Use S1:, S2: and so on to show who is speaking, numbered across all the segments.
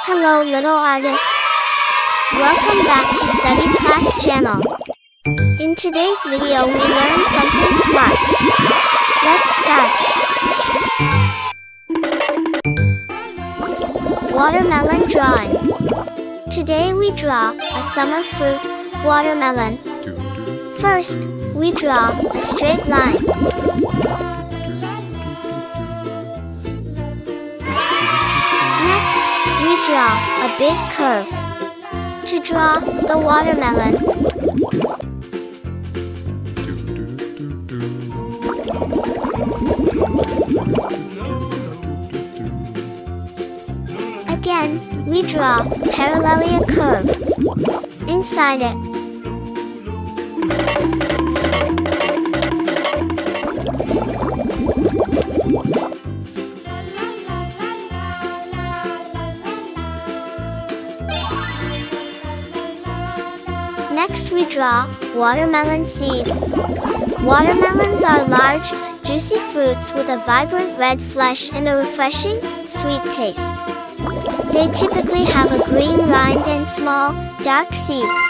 S1: Hello little artist. Welcome back to Study Class channel. In today's video we learn something smart. Let's start. Watermelon drawing. Today we draw a summer fruit, watermelon. First, we draw a straight line. Next, we draw a big curve. To draw the watermelon, again, we draw parallelly a curve inside it. Next we draw watermelon seed. Watermelons are large, juicy fruits with a vibrant red flesh and a refreshing, sweet taste. They typically have a green rind and small, dark seeds.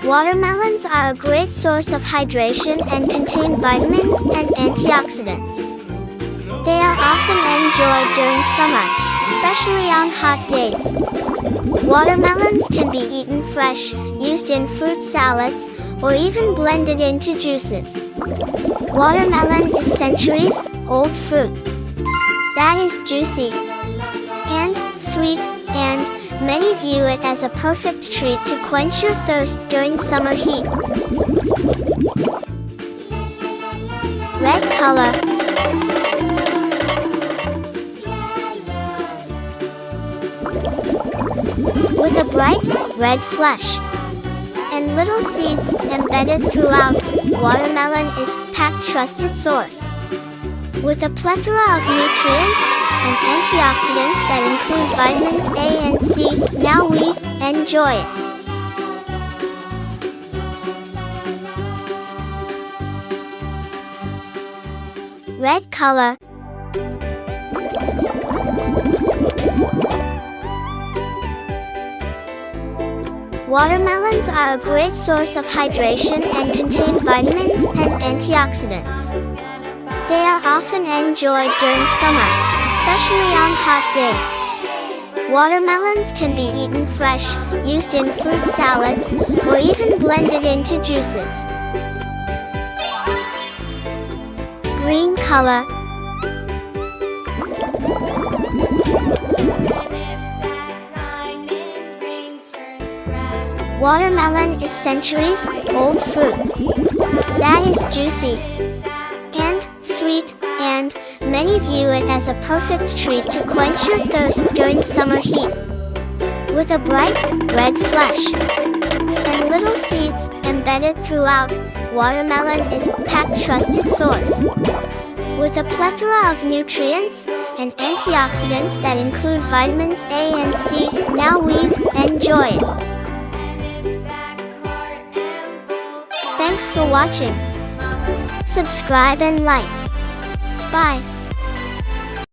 S1: Watermelons are a great source of hydration and contain vitamins and antioxidants. They are often enjoyed during summer, especially on hot days. Watermelons can be eaten fresh, used in fruit salads, or even blended into juices. Watermelon is centuries-old fruit that is juicy and sweet, and many view it as a perfect treat to quench your thirst during summer heat. Red color. With a bright, red flesh and little seeds embedded throughout, watermelon is a packed trusted source. With a plethora of nutrients and antioxidants that include vitamins A and C, now we enjoy it. Red color. Watermelons are a great source of hydration and contain vitamins and antioxidants. They are often enjoyed during summer, especially on hot days. Watermelons can be eaten fresh, used in fruit salads, or even blended into juices. Green color. Watermelon is centuries-old fruit that is juicy and sweet, and many view it as a perfect treat to quench your thirst during summer heat. With a bright, red flesh and little seeds embedded throughout, watermelon is a packed trusted source. With a plethora of nutrients and antioxidants that include vitamins A and C, now we enjoy it. Thanks for watching. Subscribe and like. Bye.